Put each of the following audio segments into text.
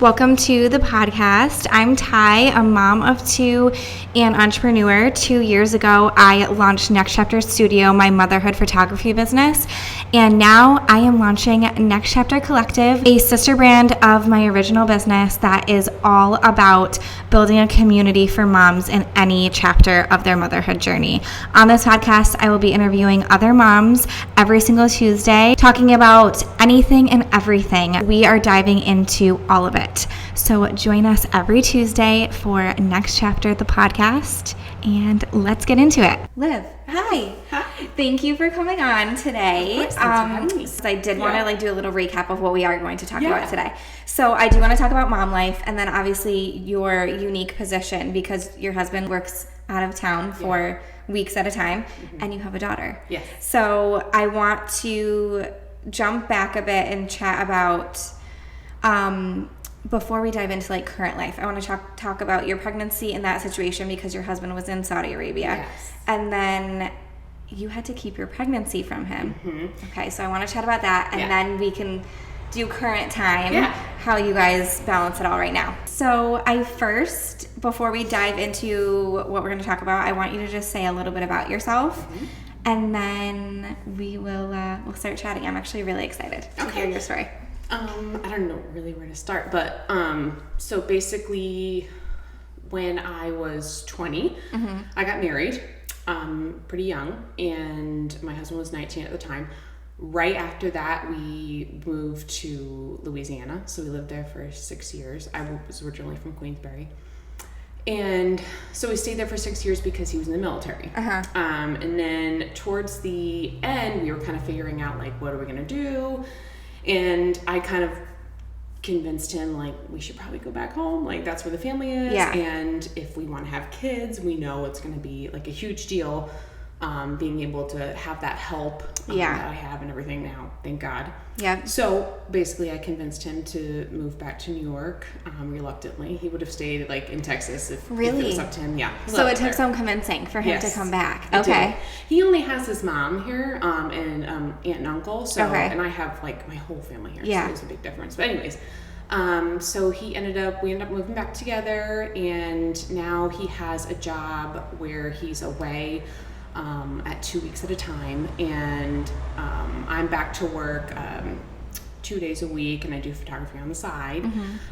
Welcome to the podcast. I'm Ty, a mom of two and entrepreneur. 2 years ago, I launched Next Chapter Studio, my motherhood photography business. And now I am launching Next Chapter Collective, a sister brand of my original business that is all about building a community for moms in any chapter of their motherhood journey. On this podcast, I will be interviewing other moms every single Tuesday, talking about anything and everything. We are diving into all of it. So join us every Tuesday for Next Chapter, the podcast, and let's get into it. Liv, hi. Hi. Thank you for coming on today. Of course, thanks for having me. I did want to do a little recap of what we are going to talk about today. So I do want to talk about mom life, and then obviously your unique position because your husband works out of town for weeks at a time, and you have a daughter. Yes. So I want to jump back a bit and chat about before we dive into current life, I want to talk about your pregnancy in that situation because your husband was in Saudi Arabia. Yes. And then you had to keep your pregnancy from him. Mm-hmm. Okay, so I want to chat about that, and then we can do current time, how you guys balance it all right now. So before we dive into what we're going to talk about, I want you to just say a little bit about yourself, and then we'll start chatting. I'm actually really excited to hear your story. I don't know really where to start, but so basically when I was 20, I got married pretty young, and my husband was 19 at the time. Right after that, we moved to Louisiana, so we lived there for 6 years. I was originally from Queensbury. And so we stayed there for 6 years because he was in the military. And then towards the end, we were kind of figuring out, what are we going to do? And I kind of convinced him, we should probably go back home. That's where the family is. Yeah. And if we want to have kids, we know it's going to be, a huge deal. Being able to have that help that I have and everything now, thank God. Yeah. So basically I convinced him to move back to New York reluctantly. He would have stayed in Texas if it was up to him. Yeah. So it took some convincing for him to come back. Okay. He only has his mom here and aunt and uncle. So and I have my whole family here. Yeah. So it's a big difference. But anyways, so we ended up moving back together, and now he has a job where he's away at 2 weeks at a time, and I'm back to work 2 days a week, and I do photography on the side.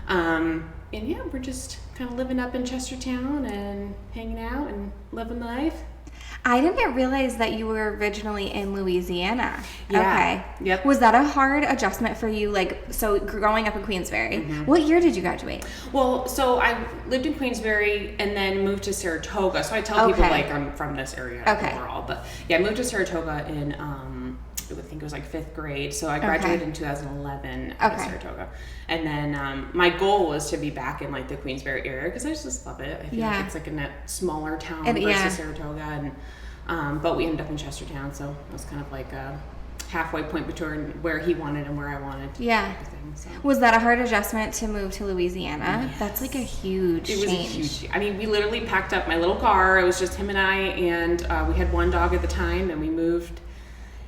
And we're just kind of living up in Chestertown and hanging out and living life. I didn't realize that you were originally in Louisiana. Yeah. Okay. Yep. Was that a hard adjustment for you? So growing up in Queensbury, what year did you graduate? Well, so I lived in Queensbury and then moved to Saratoga. So I tell people I'm from this area overall. But I moved to Saratoga in, I think it was 5th grade. So I graduated in 2011 at Saratoga. And then my goal was to be back in the Queensbury area because I just love it. I feel like it's in a smaller town versus Saratoga. And but we ended up in Chestertown, so it was kind of a halfway point between where he wanted and where I wanted. Yeah. So. Was that a hard adjustment to move to Louisiana? Yes. That's a huge change. It was a huge. I mean, we literally packed up my little car. It was just him and I, and we had one dog at the time, and we moved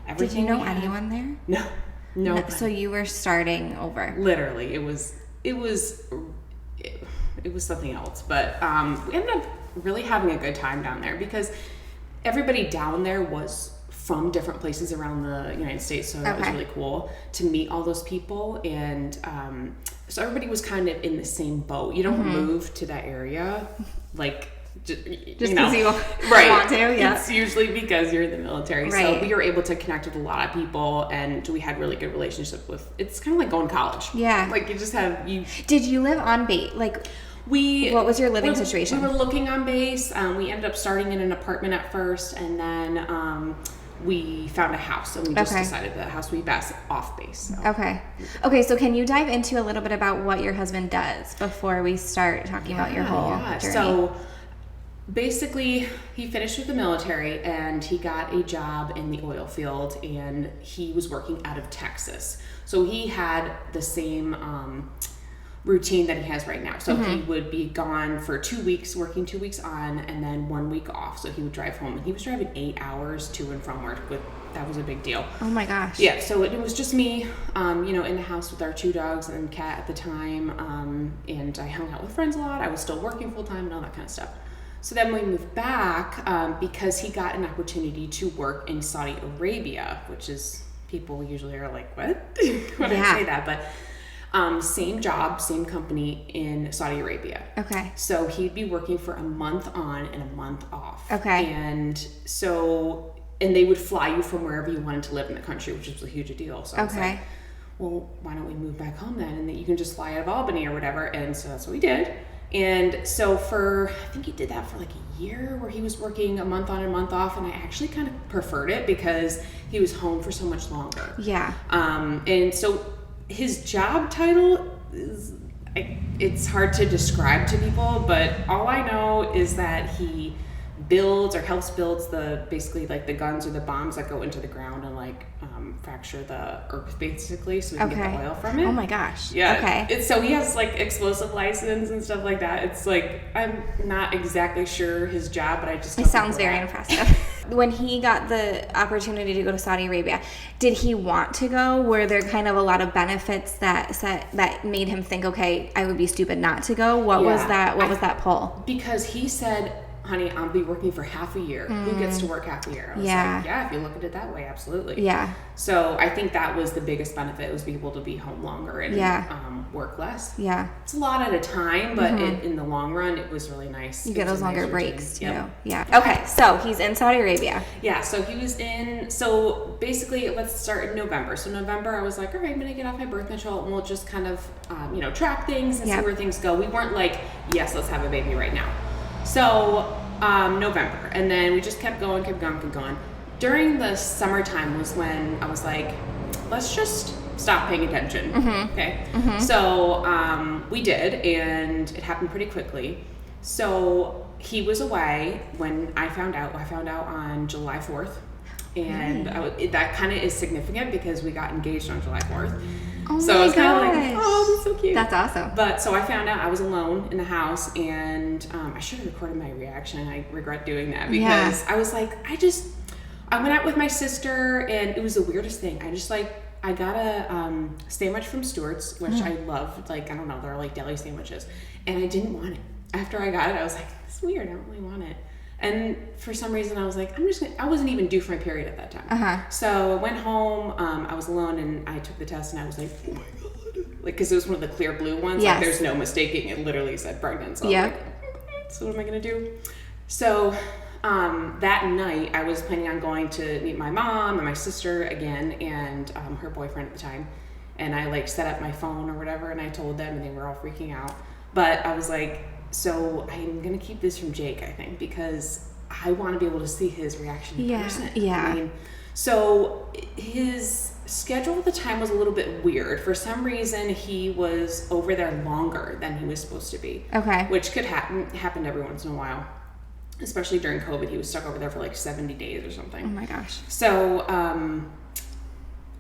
everything. Did you know anyone there? No. So you were starting over. Literally, it was something else. But we ended up really having a good time down there because everybody down there was from different places around the United States, so that was really cool to meet all those people. And so everybody was kind of in the same boat. You don't move to that area just because you want to. Yeah. It's usually because you're in the military. Right. So we were able to connect with a lot of people, and we had really good relationships with. It's kind of like going to college. Yeah. You just have you. Did you live on base? What was your living situation? We were looking on base. We ended up starting in an apartment at first, and then we found a house, and we just decided that house would be best off base. So. Okay. So can you dive into a little bit about what your husband does before we start talking about your whole journey? So basically, he finished with the military, and he got a job in the oil field, and he was working out of Texas. So he had the same routine that he has right now. So he would be gone for 2 weeks, working 2 weeks on, and then 1 week off. So he would drive home, and he was driving 8 hours to and from work. That was a big deal. Oh my gosh. Yeah. So it was just me, in the house with our 2 dogs and cat at the time. And I hung out with friends a lot. I was still working full time and all that kind of stuff. So then we moved back because he got an opportunity to work in Saudi Arabia, which is, people usually are like, what? When I say that, but same job, same company in Saudi Arabia. Okay. So he'd be working for a month on and a month off. Okay. And they would fly you from wherever you wanted to live in the country, which was a huge deal. So I was like, well, why don't we move back home then? And then you can just fly out of Albany or whatever. And so that's what we did. And so I think he did that for like a year, where he was working a month on and a month off. And I actually kind of preferred it because he was home for so much longer. Yeah. And so his job title it's hard to describe to people, but all I know is that he builds or helps builds basically like the guns or the bombs that go into the ground and like fracture the earth basically, so we can get the oil from it. Oh my gosh. Yeah. Okay. So he has like explosive license and stuff like that. It's like, I'm not exactly sure his job, but I just. It sounds very impressive. When he got the opportunity to go to Saudi Arabia, did he want to go? Were there kind of a lot of benefits that made him think, okay, I would be stupid not to go? What was that pull? Because he said, honey, I'll be working for half a year. Who gets to work half a year? I was like, yeah, if you look at it that way, absolutely. Yeah. So I think that was the biggest benefit, was be able to be home longer and work less. Yeah. It's a lot at a time, but in the long run, it was really nice. You get those longer breaks too. Yep. Yeah. Okay, so he's in Saudi Arabia. Yeah, so so basically, let's start in November. So November, I was like, all right, I'm going to get off my birth control and we'll just kind of, track things and see where things go. We weren't like, yes, let's have a baby right now. So November, and then we just kept going. During the summertime was when I was like, let's just stop paying attention. Okay. So we did, and it happened pretty quickly. So he was away when I found out. I found out on July 4th, and that kind of is significant because we got engaged on July 4th. Oh so I was kind of like, oh, that's so cute. That's awesome. But so I found out I was alone in the house, and I should have recorded my reaction. I regret doing that because I was like, I went out with my sister, and it was the weirdest thing. I got a sandwich from Stewart's, which I love. Like, I don't know, they're like deli sandwiches, and I didn't want it. After I got it, I was like, this is weird. I don't really want it. And for some reason, I was like, I wasn't even due for my period at that time. So I went home, I was alone, and I took the test, and I was like, oh my God. Like, because it was one of the clear blue ones. Yes. Like, there's no mistaking. It literally said pregnant. So I was like, so what am I going to do? So that night, I was planning on going to meet my mom and my sister again, and her boyfriend at the time. And I, like, set up my phone or whatever, and I told them, and they were all freaking out. But I was like, so I'm going to keep this from Jake, I think, because I want to be able to see his reaction in person. Yeah. I mean, so his schedule at the time was a little bit weird. For some reason, he was over there longer than he was supposed to be. Okay. Which could happened every once in a while. Especially during COVID, he was stuck over there for like 70 days or something. Oh my gosh. So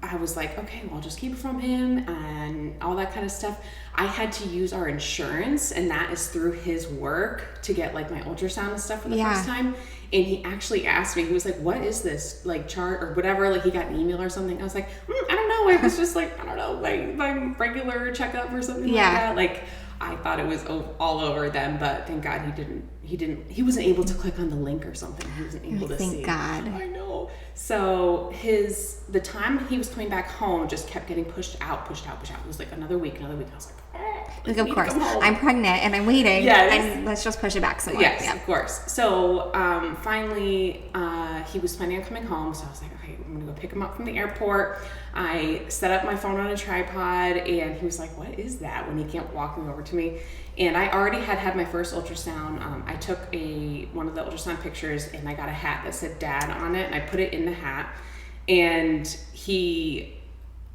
I was like, okay, well, I'll just keep it from him and all that kind of stuff. I had to use our insurance, and that is through his work, to get like my ultrasound and stuff for the first time. And he actually asked me, he was like, what is this, like, chart or whatever? Like, he got an email or something. I was like, I don't know. It was just like, I don't know, like my regular checkup or something like that. Like, I thought it was all over them, but thank God he wasn't able to click on the link or something. He wasn't able to see. Thank God. I know. So the time he was coming back home just kept getting pushed out. It was like another week. I was like, like, of course, I'm pregnant and I'm waiting. Yes. And let's just push it back some more. Yes, of course. So finally, he was planning on coming home. So I was like, okay, I'm going to go pick him up from the airport. I set up my phone on a tripod, and he was like, what is that? When he kept walking over to me. And I already had my first ultrasound. I took one of the ultrasound pictures, and I got a hat that said Dad on it, and I put it in the hat. And he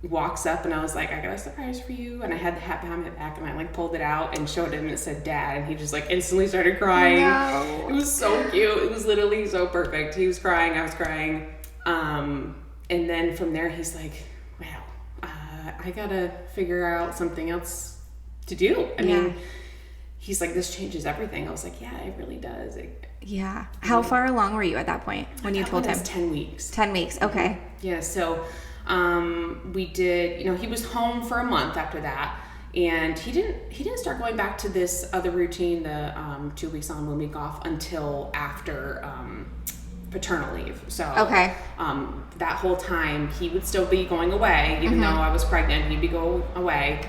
walks up, and I was like, I got a surprise for you. And I had the hat behind my back, and I like pulled it out and showed him, and it said Dad, and he just like instantly started crying. No. It was so cute. It was literally so perfect. He was crying, I was crying. And then from there, he's like, wow, I gotta figure out something else to do. I mean, he's like, this changes everything. I was like, yeah, it really does. Yeah. How far along were you at that point when you told him? 10 weeks. 10 weeks. Okay. Yeah. So, we did, he was home for a month after that, and he didn't start going back to this other routine, the 2 weeks on, 1 week off, until after paternal leave. So that whole time he would still be going away, even though I was pregnant. He'd be going away,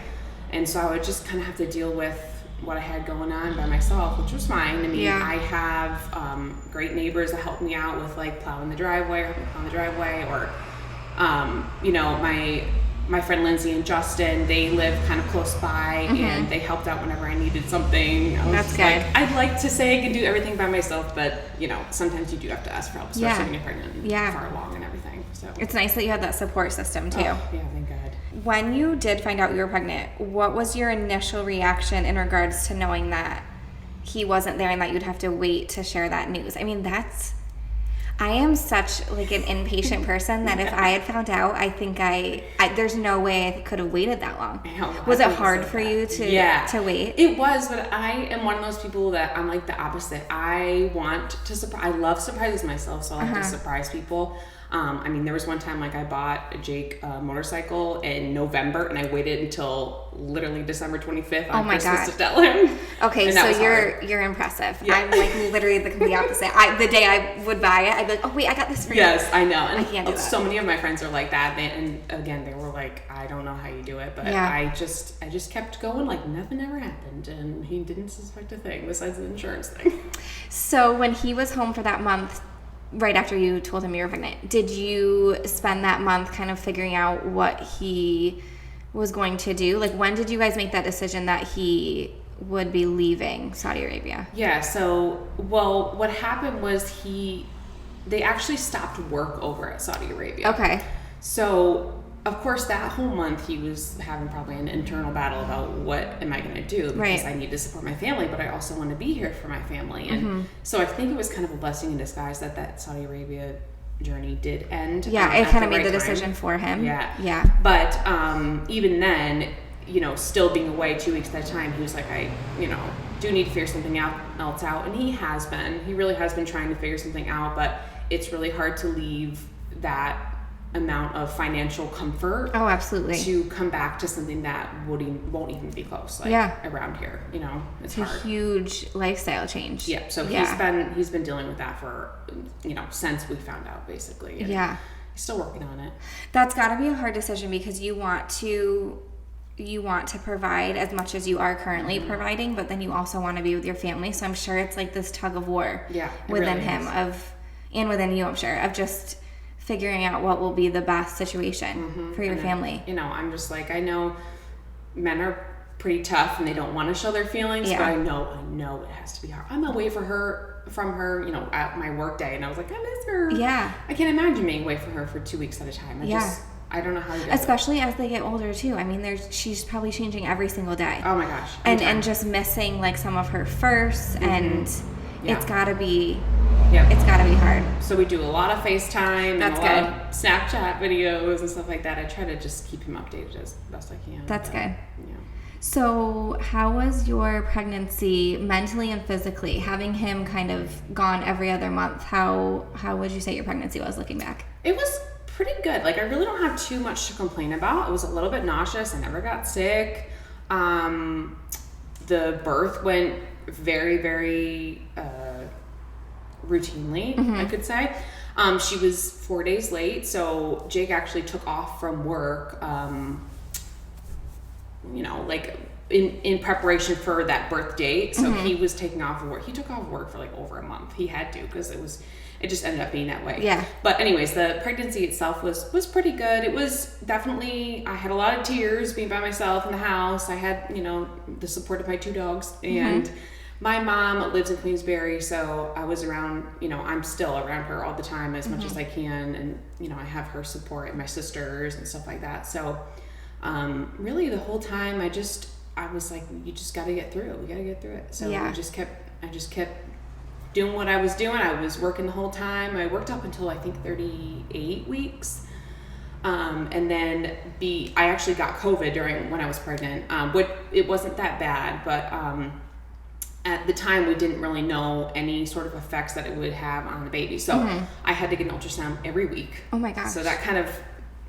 and so I would just kind of have to deal with what I had going on by myself, which was fine. I mean, I have great neighbors that help me out with like plowing the driveway, or my friend Lindsay and Justin, they live kind of close by, and they helped out whenever I needed something. That's good. I'd like to say I can do everything by myself, but sometimes you do have to ask for help, especially when you're pregnant and far along and everything. So it's nice that you had that support system too. Oh, yeah, thank God. When you did find out you were pregnant, what was your initial reaction in regards to knowing that he wasn't there and that you'd have to wait to share that news? I mean, I am such like an impatient person that if I had found out, I think there's no way I could have waited that long. Was it hard for you to wait? It was, but I am one of those people that I'm like the opposite. I want to surprise. I love surprises myself, so I like to surprise people. I mean, there was one time like I bought Jake a motorcycle in November, and I waited until literally December 25th on Christmas to tell him. Okay, so you're impressive. Yeah. I'm like literally the complete opposite. The day I would buy it, I'd be like, oh wait, I got this for you. Yes, I know. And I can't do that. So many of my friends are like that, and again, they were like, I don't know how you do it, but I just kept going like nothing ever happened, and he didn't suspect a thing besides the insurance thing. So when he was home for that month, right after you told him you were pregnant, did you spend that month kind of figuring out what he was going to do? Like, when did you guys make that decision that he would be leaving Saudi Arabia? Yeah, so, well, what happened was they actually stopped work over at Saudi Arabia. Okay. So, of course, that whole month he was having probably an internal battle about what am I going to do, because I need to support my family, but I also want to be here for my family. And so I think it was kind of a blessing in disguise that Saudi Arabia journey did end. Yeah, it kind of made the decision for him. Yeah. But even then, still being away 2 weeks at a time, he was like, I do need to figure something else out. And he really has been trying to figure something out, but it's really hard to leave that amount of financial comfort to come back to something that won't even be close around here. It's hard. A huge lifestyle change. Yeah, so he's been dealing with that for since we found out, basically. And he's still working on it. That's got to be a hard decision, because you want to provide as much as you are currently providing, but then you also want to be with your family. So I'm sure it's like this tug of war within him and within you, I'm sure, of just figuring out what will be the best situation for your family. I'm just like, I know men are pretty tough and they don't want to show their feelings, but I know it has to be hard. I'm away from her, at my work day, and I was like, I miss her. Yeah. I can't imagine being away from her for 2 weeks at a time. I don't know how to do it. Especially as they get older too. I mean, she's probably changing every single day. Oh my gosh. And just missing like some of her firsts, and it's gotta be it's gotta be hard. So we do a lot of FaceTime and a lot of Snapchat videos and stuff like that. I try to just keep him updated as best I can. That's good. Yeah. So how was your pregnancy mentally and physically, having him kind of gone every other month? How would you say your pregnancy was looking back? It was pretty good. Like, I really don't have too much to complain about. It was a little bit nauseous. I never got sick. The birth went very, very routinely, I could say. She was 4 days late, so Jake actually took off from work, like in preparation for that birth date. So he was taking off of work. He took off of work for like over a month. He had to, because it just ended up being that way. Yeah. But anyways, the pregnancy itself was pretty good. It was definitely, I had a lot of tears being by myself in the house. I had, the support of my 2 dogs, and my mom lives in Queensbury, so I was around, I'm still around her all the time as much as I can. And, I have her support and my sisters and stuff like that. So, really the whole time I was like, you just got to get through it. We got to get through it. So I just kept doing what I was doing. I was working the whole time. I worked up until I think 38 weeks. And then I actually got COVID when I was pregnant. It wasn't that bad, but at the time we didn't really know any sort of effects that it would have on the baby. So I had to get an ultrasound every week. Oh my gosh. So that kind of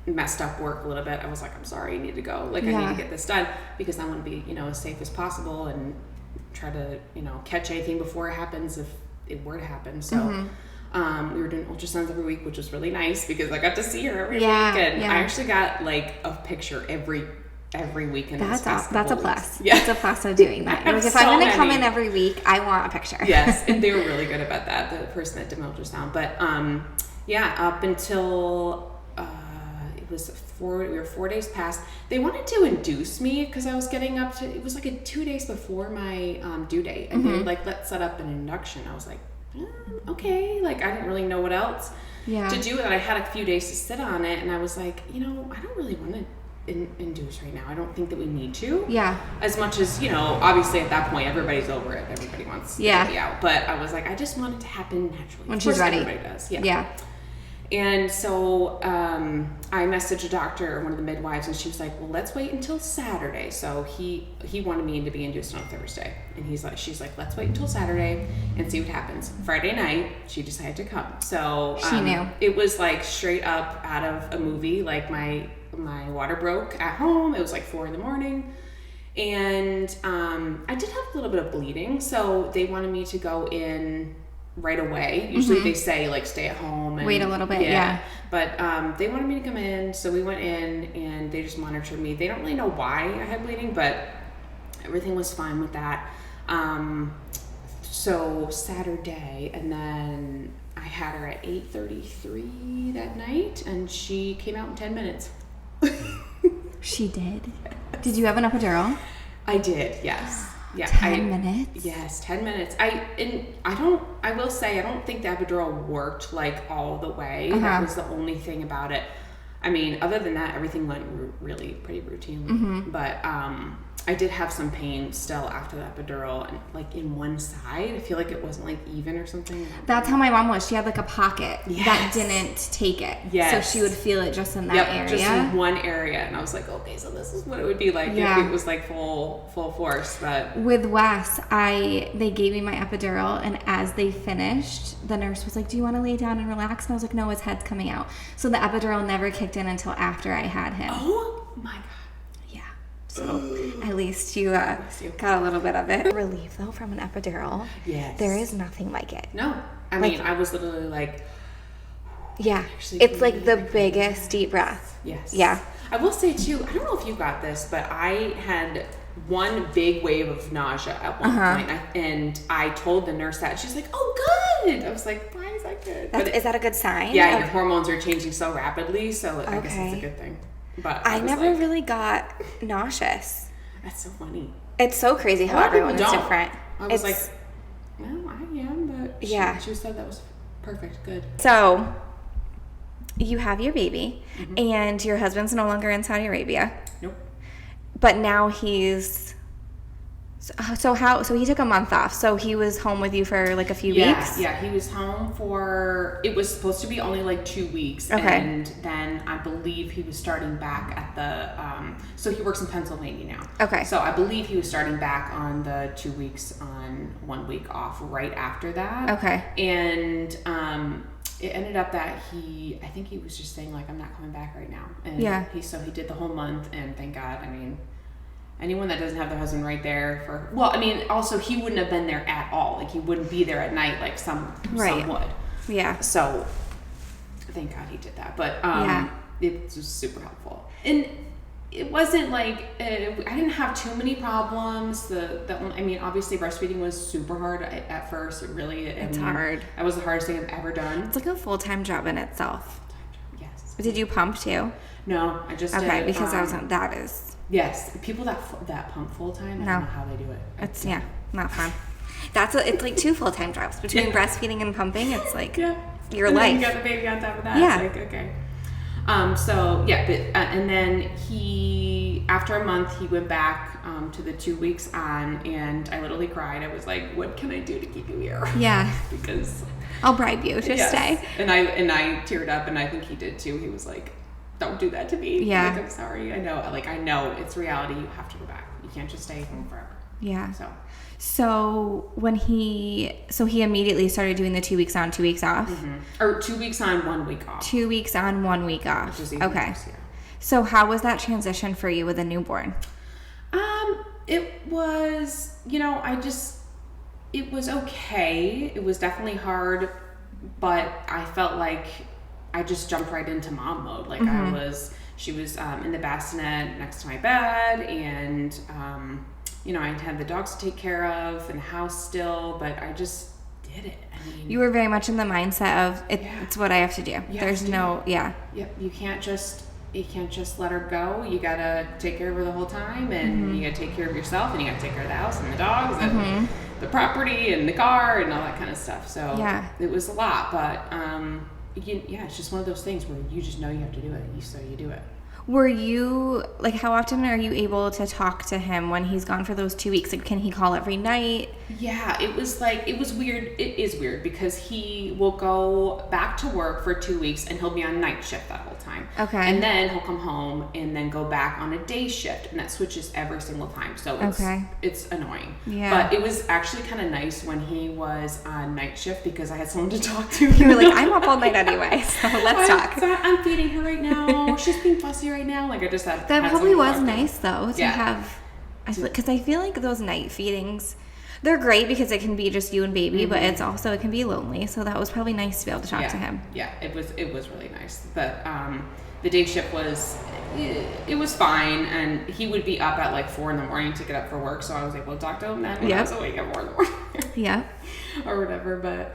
messed up work a little bit. I was like, I'm sorry, I need to go. Like, I need to get this done because I want to be, as safe as possible and try to, catch anything before it happens if it were to happen. So we were doing ultrasounds every week, which was really nice because I got to see her every week. And I actually got like a picture every week. And that's a plus. Yeah. That's a plus of doing that. Like if I'm going to come in every week, I want a picture. Yes. And they were really good about that, the person that did my ultrasound. But up until we were 4 days past. They wanted to induce me because I was getting it was like 2 days before my due date. And they were like, let's set up an induction. I was like, okay. Like, I didn't really know what else to do. And I had a few days to sit on it. And I was like, I don't really want to induce right now. I don't think that we need to. Yeah. As much as, obviously at that point, everybody's over it. Everybody wants to be out. But I was like, I just want it to happen naturally. When she's ready. Everybody does. Yeah. And so I messaged a doctor, one of the midwives, and she was like, well, let's wait until Saturday. So he wanted me to be induced on Thursday. And she's like, let's wait until Saturday and see what happens. Friday night, she decided to come. So she knew. It was like straight up out of a movie. Like my water broke at home. It was like 4 a.m. And I did have a little bit of bleeding. So they wanted me to go in right away. Usually they say like stay at home and wait a little bit. Yeah. But they wanted me to come in, so we went in and they just monitored me. They don't really know why I had bleeding, but everything was fine with that. So Saturday, and then I had her at 8:33 that night, and she came out in 10 minutes. She did. Did you have an epidural? I did. Yes. Yeah, 10 minutes? Yes, 10 minutes. I will say, I don't think the epidural worked like all the way. That was the only thing about it. I mean, other than that, everything went really pretty routinely. But I did have some pain still after the epidural, and like in one side, I feel like it wasn't like even or something. That's how my mom was. She had like a pocket that didn't take it. So she would feel it just in that area. Just in one area. And I was like, okay, so this is what it would be like if it was like full force. But with Wes, they gave me my epidural, and as they finished, the nurse was like, do you want to lay down and relax? And I was like, no, his head's coming out. So the epidural never kicked in until after I had him. Oh my God. So at least you got a little bit of it. Relief though from an epidural. Yes. There is nothing like it. No. I mean, I was literally like... Yeah. It's like the biggest deep breath. Yes. Yeah. I will say too, I don't know if you got this, but I had one big wave of nausea at one point. And I told the nurse that. She's like, oh, good. I was like, why is that good? Is that a good sign? Yeah, your hormones are changing so rapidly, so I guess it's a good thing. But I never really got nauseous. That's so funny. It's so crazy how everyone is different. I was like, well, I am, but she said that was perfect. Good. So you have your baby, and your husband's no longer in Saudi Arabia. Nope. But now he's... So he took a month off. So he was home with you for like a few weeks? Yeah, he was home it was supposed to be only like 2 weeks. Okay. And then I believe he was starting back at the, so he works in Pennsylvania now. Okay. So I believe he was starting back on the 2 weeks on 1 week off right after that. Okay. And it ended up that I think he was just saying like, I'm not coming back right now. And he did the whole month, and thank God, I mean, anyone that doesn't have their husband right there also he wouldn't have been there at all. Like he wouldn't be there at night like some would. Yeah. So thank God he did that. But it was super helpful. And it wasn't like I didn't have too many problems. Obviously breastfeeding was super hard at first. It's hard. That was the hardest thing I've ever done. It's like a full-time job in itself. Yes. Did you pump too? No, I just did. Because that is. Yes, people that pump full time, I don't know how they do it. It's not fun. It's like 2 full-time jobs between breastfeeding and pumping. It's like your life. You got the baby on top of that. Yeah. It's like okay. And then after a month he went back to the 2 weeks on, and I literally cried. I was like, what can I do to keep you here? Yeah. Because I'll bribe you to stay. And I teared up, and I think he did too. He was like, don't do that to me. Yeah. Like, I'm sorry. I know it's reality. You have to go back. You can't just stay home forever. Yeah. So when he immediately started doing the 2 weeks on, 2 weeks off. Or 2 weeks on, 1 week off. 2 weeks on, 1 week off. Which is even okay. worse, yeah. So how was that transition for you with a newborn? It was, it was okay. It was definitely hard, but I felt like I just jumped right into mom mode. Like she was in the bassinet next to my bed, and I had the dogs to take care of and the house still, but I just did it. I mean, you were very much in the mindset of it's what I have to do. There's no. Yep. You can't just let her go. You gotta take care of her the whole time, and you gotta take care of yourself, and you gotta take care of the house and the dogs and the property and the car and all that kind of stuff. So it was a lot, but it's just one of those things where you just know you have to do it, so you do it. Were you, like, how often are you able to talk to him when he's gone for those 2 weeks? Like, can he call every night? Yeah, it was weird. It is weird because he will go back to work for 2 weeks and he'll be on night shift that whole time. Okay. And then he'll come home and then go back on a day shift, and that switches every single time. So it's annoying. Yeah. But it was actually kind of nice when he was on night shift because I had someone to talk to. You were like, I'm up all night anyway, so let's talk. I'm feeding her right now. She's being fussy right now. Like, I just had that probably was nice though to have, because I feel like those night feedings, they're great because it can be just you and baby, but it can be lonely. So that was probably nice to be able to talk to him. Yeah, it was really nice. But the day shift it was fine, and he would be up at like 4 a.m. to get up for work. So I was able to talk to him then when I was awake at 4 a.m. or whatever. But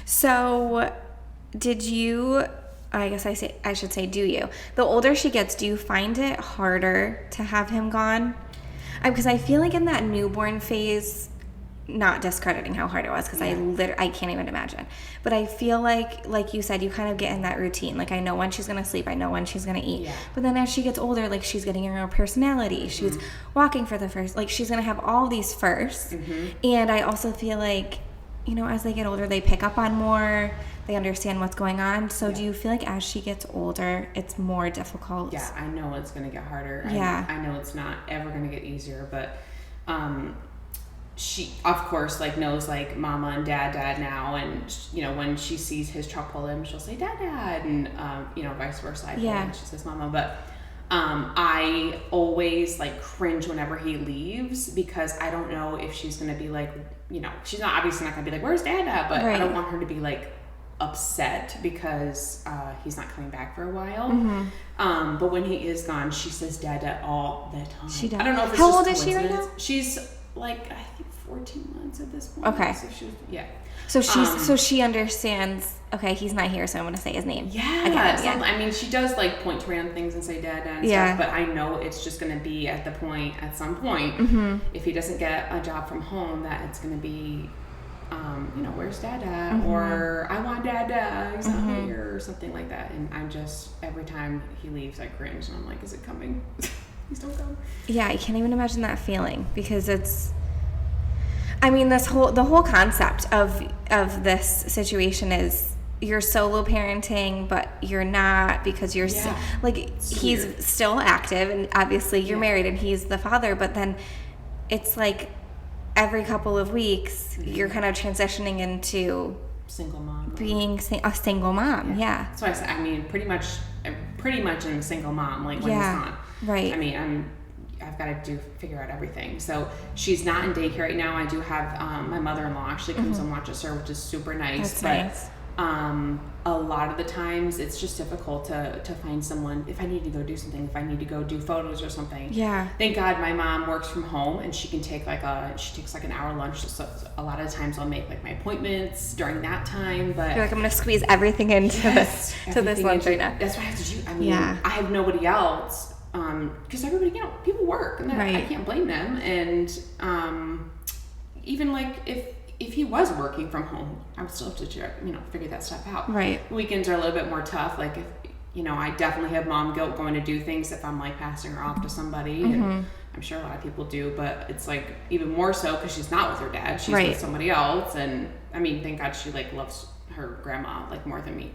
So did you? I guess I should say, do you? The older she gets, do you find it harder to have him gone? Because I feel like in that newborn phase, not discrediting how hard it was, because I can't even imagine. But I feel like you said, you kind of get in that routine. Like, I know when she's going to sleep. I know when she's going to eat. Yeah. But then as she gets older, like, she's getting her own personality. She's walking for the first. Like, she's going to have all these firsts. And I also feel like, as they get older, they pick up on more. They understand what's going on. So do you feel like as she gets older, it's more difficult? Yeah, I know it's going to get harder. Yeah. I know it's not ever going to get easier, but she, of course, like, knows, like, mama and dad now. And, when she sees his truck pull in, she'll say, dad, and, vice versa. I pull in, she says, mama. But I always, like, cringe whenever he leaves because I don't know if she's going to be, like, she's obviously not going to be like, where's dad at? But I don't want her to be, like, upset because he's not coming back for a while. But when he is gone, she says dada all the time. She does. I don't know if it's how old is she right now? She's like, I think 14 months at this point. Okay. So she was, so she understands, okay, he's not here, so I'm going to say his name. Yeah. I mean, she does, like, point to random things and say dada and stuff, but I know it's just going to be at some point, if he doesn't get a job from home, that it's going to be, where's dada? Or I want dada, he's not here, or something like that. And I'm just, every time he leaves, I cringe, and I'm like, is it coming? Please don't come. Yeah, I can't even imagine that feeling, because it's, I mean, the whole concept of this situation is you're solo parenting, but you're not, because you're he's still active, and obviously you're married and he's the father, but then it's like every couple of weeks you're kind of transitioning into single mom, being a single mom. So I said, I mean, pretty much in a single mom, like, when he's gone. Right. I mean, I've got to figure out everything. So she's not in daycare right now. I do have my mother-in-law actually comes and watches her, which is super nice. That's nice. A lot of the times it's just difficult to find someone. If I need to go do something, if I need to go do photos or something. Yeah. Thank God my mom works from home, and she can take she takes an hour lunch. So a lot of times I'll make, like, my appointments during that time. But you're like, I'm going to squeeze everything into this lunch right now. That's what I have to do. I mean, I have nobody else. Because everybody, people work, and I can't blame them. And even, like, if he was working from home, I would still have to, figure that stuff out. Right. Weekends are a little bit more tough. Like, if, I definitely have mom guilt going to do things if I'm, like, passing her off to somebody. And I'm sure a lot of people do, but it's, like, even more so because she's not with her dad. She's with somebody else. And, I mean, thank God she, like, loves her grandma like more than me.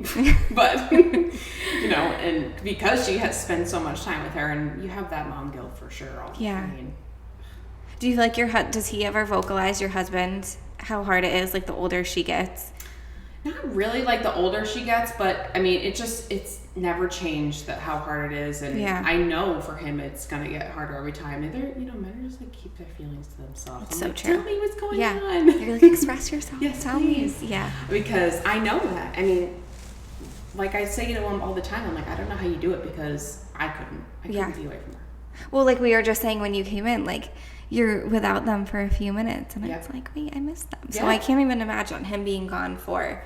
But you know, and because she has spent so much time with her, and you have that mom guilt for sure. Yeah. I mean, Do you feel like does he ever vocalize, your husband, how hard it is, like the older she gets? not really like the older she gets, but I mean, it's never changed that how hard it is, and Yeah. I know for him it's gonna get harder every time. And they're, you know, men are just like keep their feelings to themselves. It's I'm so like, true. Tell me what's going Yeah. on. You're like, express yourself. Yes, Tell please. me. Yeah. Because I know that. I mean, like I say to him all the time, I'm like, I don't know how you do it because I couldn't Yeah. be away from her. Well, like we were just saying when you came in, like you're without them for a few minutes, and Yeah. it's like, wait, I missed them. So Yeah. I can't even imagine him being gone for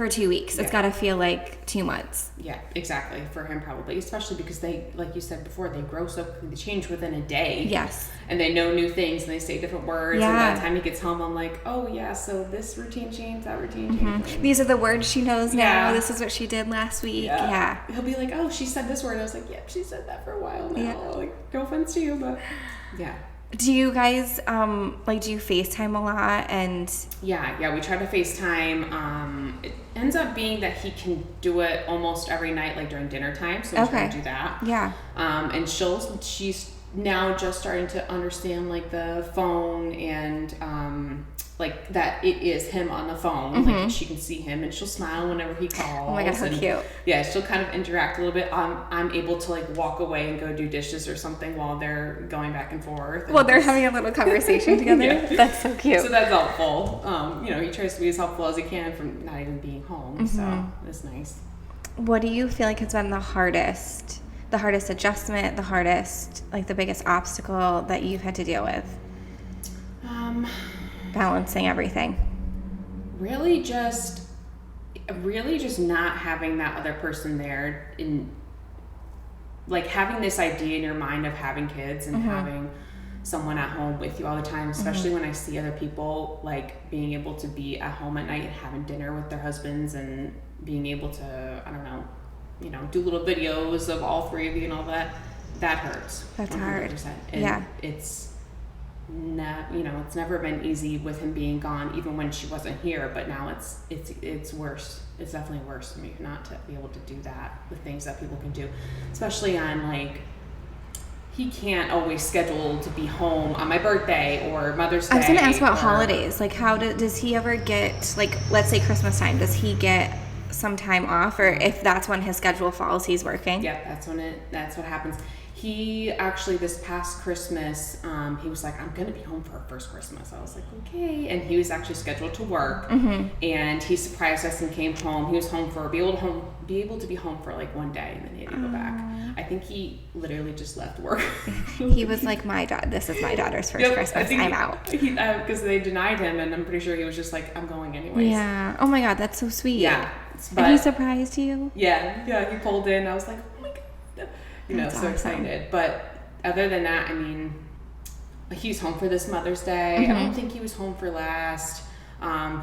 2 weeks. It's Yeah. got to feel like 2 months. Yeah, exactly. For him, probably, especially because they, like you said before, they grow so quickly. They change within a day. Yes. And they know new things and they say different words. Yeah. And by the time he gets home, I'm like, oh yeah, so this routine changed, that routine changed. These are the words she knows now. Yeah. This is what she did last week. Yeah. He'll be like, oh, she said this word. I was like, yep, she said that for a while now. Yeah. Like, no offense to you, but yeah. Do you guys do you FaceTime a lot? And Yeah, we try to FaceTime. It ends up being that he can do it almost every night, like during dinner time. So we try to do that. Yeah. And she's now just starting to understand like the phone and like that it is him on the phone. Like she can see him and she'll smile whenever he calls. Oh my God, how cute. Yeah, she'll kind of interact a little bit. I'm able to like walk away and go do dishes or something while they're going back and forth. Well, they're having a little conversation together. Yeah. That's so cute. So that's helpful. You know, he tries to be as helpful as he can from not even being home. So it's nice. What do you feel like has been the hardest adjustment, the biggest obstacle that you've had to deal with? Balancing everything. Really just not having that other person there, in like having this idea in your mind of having kids and having someone at home with you all the time, especially when I see other people like being able to be at home at night and having dinner with their husbands and being able to, I don't know, you know, do little videos of all three of you and all that hurts. That's 100%. hard. And Yeah. it's not, you know, it's never been easy with him being gone, even when she wasn't here, but now it's worse. It's definitely worse for me not to be able to do that with things that people can do, especially on like, he can't always schedule to be home on my birthday or Mother's Day. I was going to ask about holidays. Like, how does he ever get, like, let's say Christmas time, does he get some time off, or if that's when his schedule falls, he's working? Yeah, that's what happens. He actually, this past Christmas, he was like, I'm going to be home for our first Christmas. I was like, okay. And he was actually scheduled to work, and he surprised us and came home. He was home for, be able to be home for like one day, and then he had to go back. I think he literally just left work. He was like, this is my daughter's first Christmas. I'm out. Because they denied him, and I'm pretty sure he was just like, I'm going anyways. Yeah. Oh my God, that's so sweet. Yeah. And he surprised you? Yeah, he pulled in. I was like, oh my God. You know, That's so awesome. Excited. But other than that, I mean, he's home for this Mother's Day. I don't think he was home for last.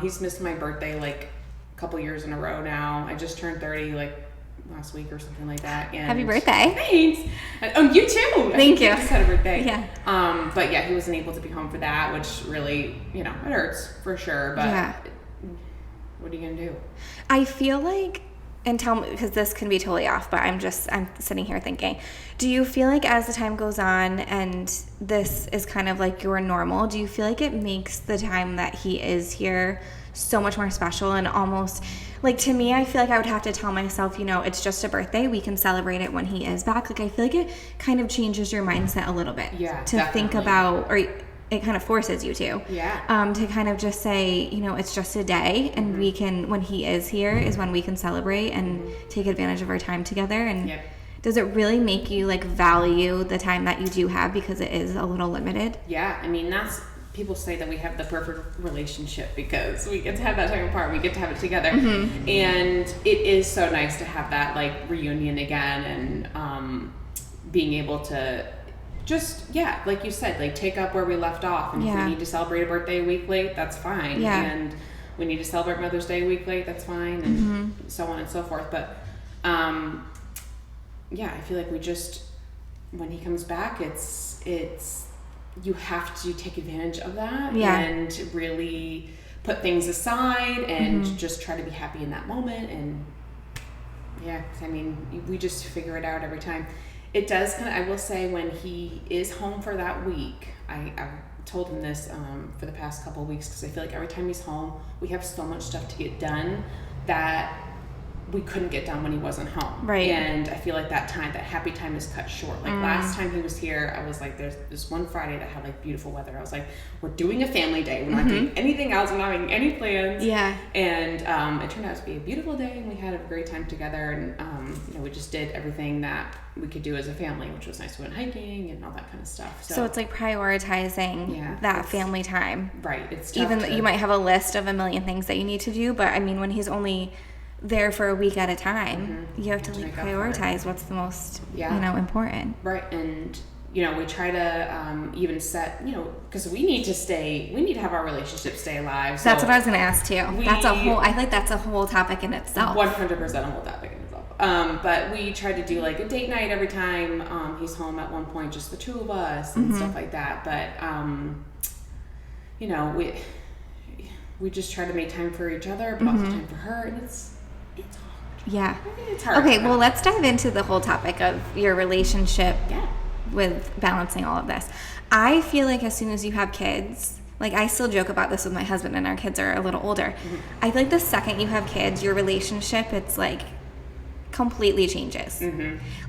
He's missed my birthday like a couple years in a row now. I just turned 30 like last week or something like that. And Happy birthday. Thanks. Oh, you too. Thank you. I just had a birthday. Yeah. But yeah, he wasn't able to be home for that, which really, you know, it hurts for sure. But Yeah. what are you going to do? I feel like, and tell me, because this can be totally off, but I'm sitting here thinking, do you feel like as the time goes on and this is kind of like your normal, do you feel like it makes the time that he is here so much more special, and almost, like, to me, I feel like I would have to tell myself, you know, it's just a birthday, we can celebrate it when he is back. Like, I feel like it kind of changes your mindset a little bit. Yeah, to definitely. think about, or it kind of forces you to. Yeah. To kind of just say, you know, it's just a day, and we can, when he is here, is when we can celebrate and take advantage of our time together. And does it really make you like value the time that you do have, because it is a little limited? Yeah, I mean, people say that we have the perfect relationship because we get to have that time apart, we get to have it together, and it is so nice to have that like reunion again, and being able to just, like you said, like take up where we left off, and if we need to celebrate a birthday a week late, that's fine, and we need to celebrate Mother's Day a week late, that's fine, and so on and so forth. But I feel like we just, when he comes back, it's you have to take advantage of that and really put things aside and just try to be happy in that moment. And yeah, I mean, we just figure it out every time. It does I will say, when he is home for that week, I told him this for the past couple of weeks, because I feel like every time he's home, we have so much stuff to get done that we couldn't get done when he wasn't home. Right. And I feel like that happy time is cut short. Like last time he was here, I was like, there's this one Friday that had like beautiful weather. I was like, we're doing a family day. We're not doing anything else. We're not making any plans. Yeah. And it turned out to be a beautiful day, and we had a great time together. And we just did everything that we could do as a family, which was nice. We went hiking and all that kind of stuff. So it's like prioritizing that family time. Right. It's even though you might have a list of a million things that you need to do, but I mean, when he's only there for a week at a time, you have to like prioritize what's the most important. Right. And we try to even set, because we need to have our relationship stay alive. So that's what I was going to ask too. I think that's a whole topic in itself. 100% a whole topic in itself. But we try to do like a date night every time he's home at one point, just the two of us and stuff like that. But, we just try to make time for each other, but also time for her. And it's hard. Yeah. It's hard. Okay, well, let's dive into the whole topic of your relationship Yeah. with balancing all of this. I feel like as soon as you have kids, like I still joke about this with my husband, and our kids are a little older. I feel like the second you have kids, your relationship, it's like completely changes.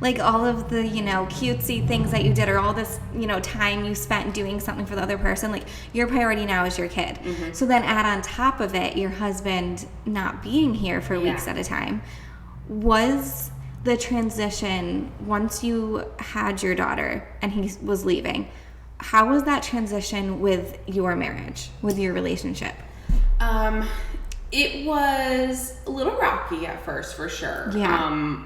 Like all of the, cutesy things that you did, or all this, time you spent doing something for the other person, like your priority now is your kid. So then add on top of it your husband not being here for weeks at a time. Was the transition, once you had your daughter and he was leaving, how was that transition with your marriage, with your relationship? It was a little rocky at first, for sure. Yeah.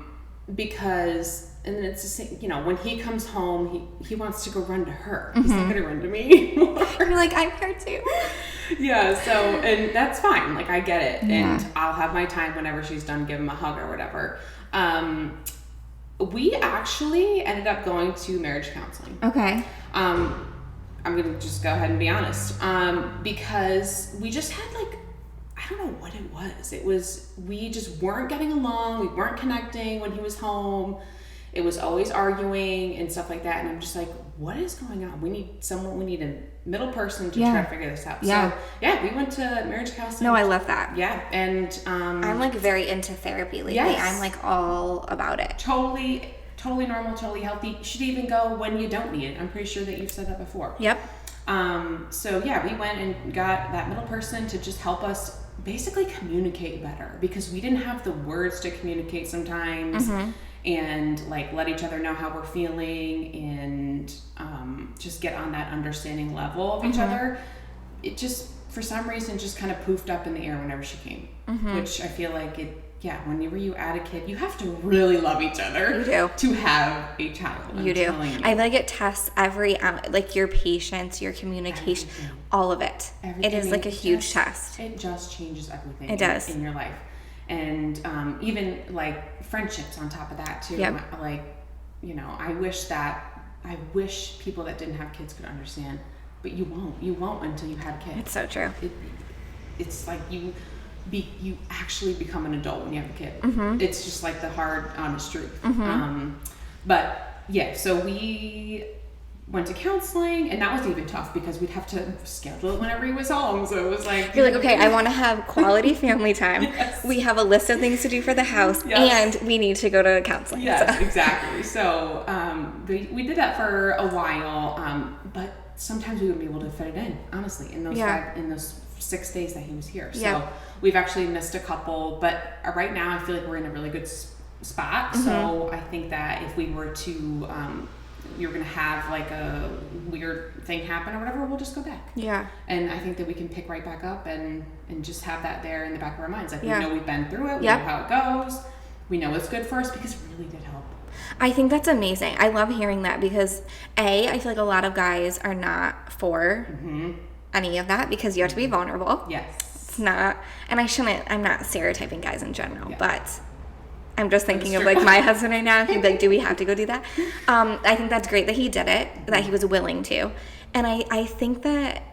Because, and it's the same, when he comes home, he wants to go run to her. He's not going to run to me anymore. You're like, I'm here too. Yeah, so, and that's fine. Like, I get it. Yeah. And I'll have my time whenever she's done, give him a hug or whatever. We actually ended up going to marriage counseling. Okay. I'm going to just go ahead and be honest. Because we just had I don't know what it was. We just weren't getting along. We weren't connecting when he was home. It was always arguing and stuff like that. And I'm just like, what is going on? We need a middle person to try to figure this out. Yeah. So we went to marriage counseling. No, I love that. Yeah. And I'm like very into therapy lately. Yes. I'm like all about it. Totally normal, totally healthy. You should even go when you don't need it. I'm pretty sure that you've said that before. Yep. So we went and got that middle person to just help us basically communicate better, because we didn't have the words to communicate sometimes, and let each other know how we're feeling, and just get on that understanding level of each other. It just, for some reason, just kind of poofed up in the air whenever she came, which I feel like whenever you add a kid, you have to really love each other. You do. To have a child. You do. I like it tests every, your patience, your communication, all of it. It is like a huge test. It just changes everything. It does. In your life. And even friendships on top of that too. Yep. I wish people that didn't have kids could understand, but you won't until you have kids. It's so true. It's like you actually become an adult when you have a kid. It's just like the hard, honest truth. But yeah, so we went to counseling, and that was even tough because we'd have to schedule it whenever he was home. So it was like, you're like, okay, I want to have quality family time. Yes. We have a list of things to do for the house, and we need to go to counseling. Yes, exactly. So we did that for a while, but sometimes we wouldn't be able to fit it in, honestly, in those 6 days that he was here. So we've actually missed a couple, but right now I feel like we're in a really good spot. So I think that if we were to, you're going to have a weird thing happen or whatever, we'll just go back. Yeah. And I think that we can pick right back up and just have that there in the back of our minds. We know we've been through it. We know how it goes. We know it's good for us, because it really did help. I think that's amazing. I love hearing that, because I feel like a lot of guys are not for any of that, because you have to be vulnerable. Yes. It's not, and I'm not stereotyping guys in general, but I'm just thinking of my husband right now. He'd be like, do we have to go do that? I think that's great that he did it, that he was willing to. And I think that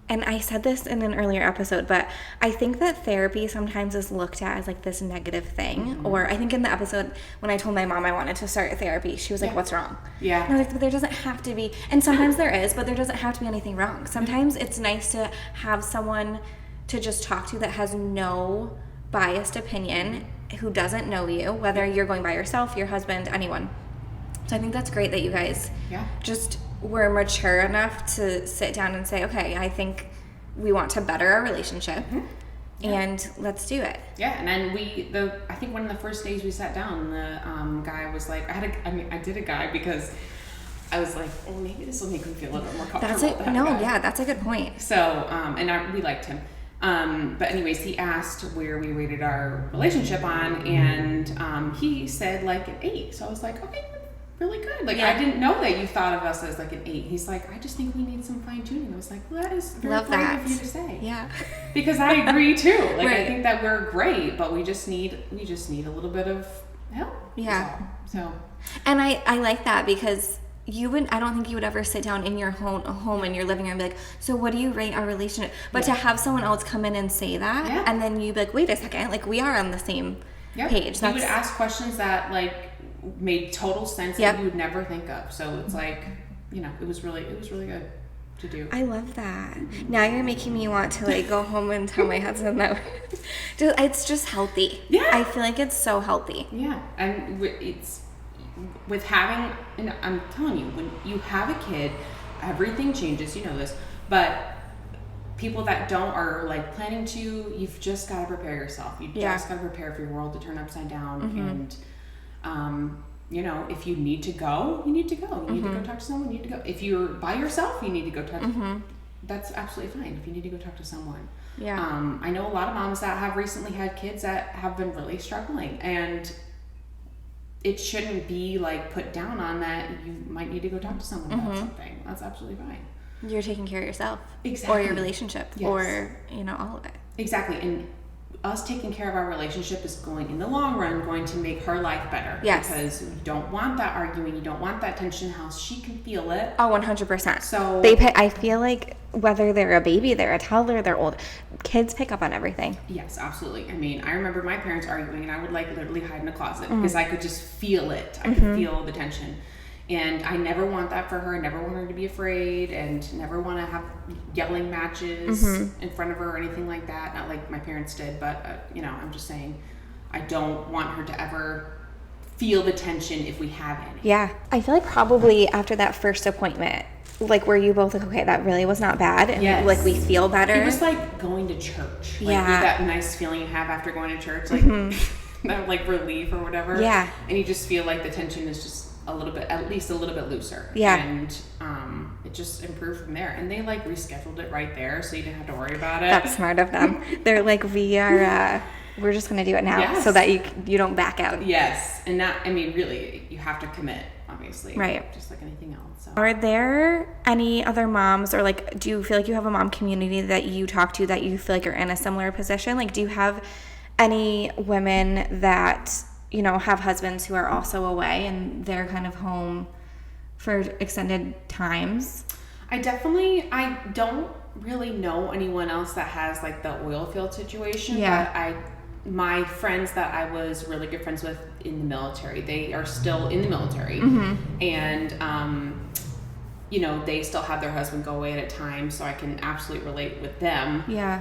and I said this in an earlier episode, but I think that therapy sometimes is looked at as like this negative thing. Or I think in the episode when I told my mom I wanted to start therapy, she was like, what's wrong? Yeah. And I was like, but there doesn't have to be, and sometimes there is, but there doesn't have to be anything wrong. Sometimes it's nice to have someone to just talk to that has no biased opinion, who doesn't know you, whether you're going by yourself, your husband, anyone. So I think that's great that you guys just were mature enough to sit down and say, okay, I think we want to better our relationship and let's do it. Yeah, and then I think one of the first days we sat down, the guy was like, I did a guy because I was like, well, maybe this will make me feel a little bit more comfortable. That's a good point. So, we liked him. But anyways, he asked where we rated our relationship on, and he said like an 8. So I was like, okay, really good. Like, I didn't know that you thought of us as like an 8. He's like, I just think we need some fine tuning. I was like, well, that is very brave of you to say. Yeah. Because I agree too. Like, I think that we're great, but we just need a little bit of help. Yeah. So. And I like that because I don't think you would ever sit down in your home in your living room and be like, so what do you rate our relationship? But to have someone else come in and say that, and then you'd be like, wait a second, like we are on the same page. He would ask questions that like made total sense that you would never think of. So it's like, it was really good to do. I love that. Now you're making me want to like go home and tell my husband that it's just healthy. Yeah. I feel like it's so healthy. Yeah. And it's with having, and I'm telling you, when you have a kid, everything changes, you know this, but people that don't are like planning to, you've just got to prepare yourself. You just got to prepare for your world to turn upside down. And if you need to go, you need to go. You need to go talk to someone, you need to go. If you're by yourself, you need to go talk. That's absolutely fine if you need to go talk to someone. Yeah. I know a lot of moms that have recently had kids that have been really struggling, and it shouldn't be like put down on that you might need to go talk to someone about something. That's absolutely fine. You're taking care of yourself. Exactly. Or your relationship. Yes. Or, all of it. Exactly. And us taking care of our relationship is in the long run, going to make her life better. Yes. Because you don't want that arguing. You don't want that tension in the house. She can feel it. Oh, 100%. So I feel like whether they're a baby, they're a toddler, they're old, kids pick up on everything. Yes, absolutely. I mean, I remember my parents arguing, and I would like literally hide in a closet because I could just feel it. I could feel the tension. And I never want that for her. I never want her to be afraid, and never want to have yelling matches in front of her or anything like that. Not like my parents did, but, I'm just saying I don't want her to ever feel the tension if we have any. Yeah. I feel like probably after that first appointment, like were you both like, okay, that really was not bad, and like we feel better? It was like going to church. Like, that nice feeling you have after going to church, like that like relief or whatever. Yeah. And you just feel like the tension is just at least a little bit looser. Yeah. And it just improved from there. And they like rescheduled it right there, so you didn't have to worry about it. That's smart of them. They're like, we're just going to do it now so that you don't back out. Yes. And really, you have to commit, obviously. Right. Just like anything else. So. Are there any other moms, or like, do you feel like you have a mom community that you talk to that you feel like are in a similar position? Like, do you have any women that have husbands who are also away and they're kind of home for extended times? I don't really know anyone else that has like the oil field situation. Yeah. But my friends that I was really good friends with in the military, they are still in the military. And, they still have their husband go away at a time, so I can absolutely relate with them. Yeah.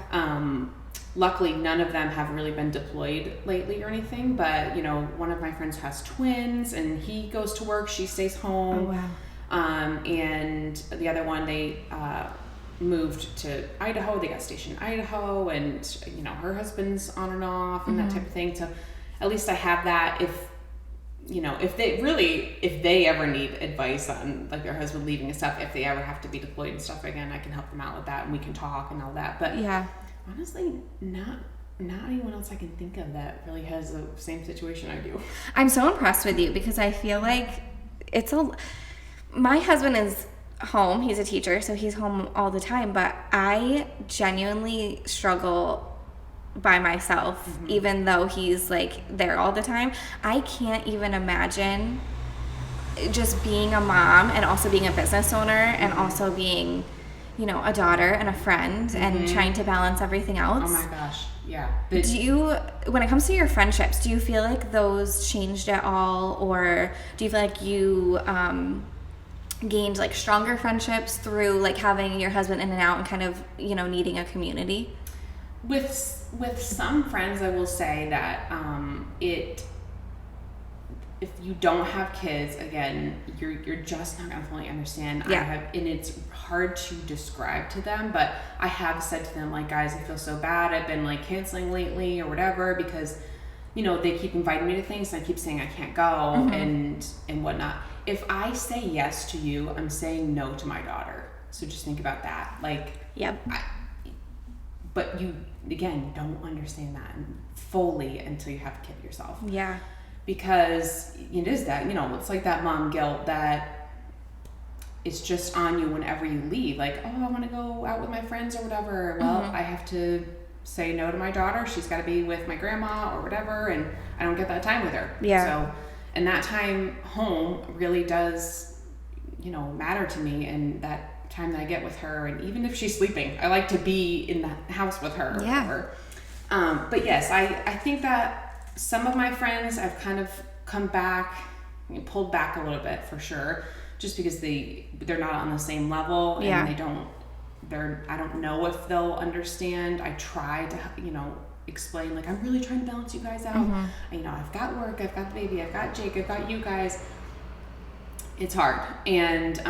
Luckily, none of them have really been deployed lately or anything, but, one of my friends has twins, and he goes to work, she stays home. Oh, wow. And the other one, they moved to Idaho, they got stationed in Idaho, and, her husband's on and off and that type of thing. So at least I have that if they ever need advice on like their husband leaving and stuff, if they ever have to be deployed and stuff again, I can help them out with that, and we can talk and all that. But honestly, not anyone else I can think of that really has the same situation I do. I'm so impressed with you because I feel like my husband is home. He's a teacher, so he's home all the time, but I genuinely struggle by myself, even though he's like there all the time. I can't even imagine just being a mom and also being a business owner and also being a daughter and a friend and trying to balance everything else. Oh my gosh, yeah. When it comes to your friendships, do you feel like those changed at all, or do you feel like you gained like stronger friendships through like having your husband in and out and kind of needing a community? With some friends, I will say that if you don't have kids, again, you're just not gonna fully understand. Yeah. And it's hard to describe to them, but I have said to them, like, guys, I feel so bad. I've been like canceling lately or whatever because they keep inviting me to things and I keep saying I can't go and whatnot. If I say yes to you, I'm saying no to my daughter. So just think about that. Like, yep. But you, again, don't understand that fully until you have a kid yourself. Yeah. Because it is that, it's like that mom guilt that it's just on you whenever you leave. Like, oh, I want to go out with my friends or whatever. Well, I have to say no to my daughter. She's got to be with my grandma or whatever, and I don't get that time with her. Yeah. So, and that time home really does, matter to me, and that time that I get with her, and even if she's sleeping, I like to be in the house with her or whatever. But yes, I think that some of my friends I've kind of come back, pulled back a little bit for sure, just because they're not on the same level and I don't know if they'll understand. I try to explain, like, I'm really trying to balance you guys out. I've got work, I've got the baby, I've got Jake, I've got you guys. It's hard. And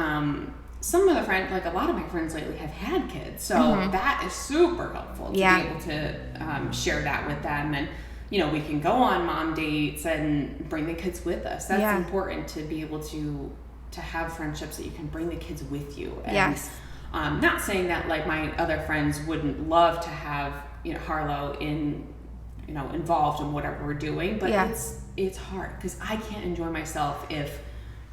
some of the friends, like a lot of my friends lately, have had kids, so that is super helpful to be able to share that with them. And we can go on mom dates and bring the kids with us. That's important, to be able to have friendships that you can bring the kids with you. And, yes. Not saying that like my other friends wouldn't love to have Harlow involved in whatever we're doing, but it's hard because I can't enjoy myself if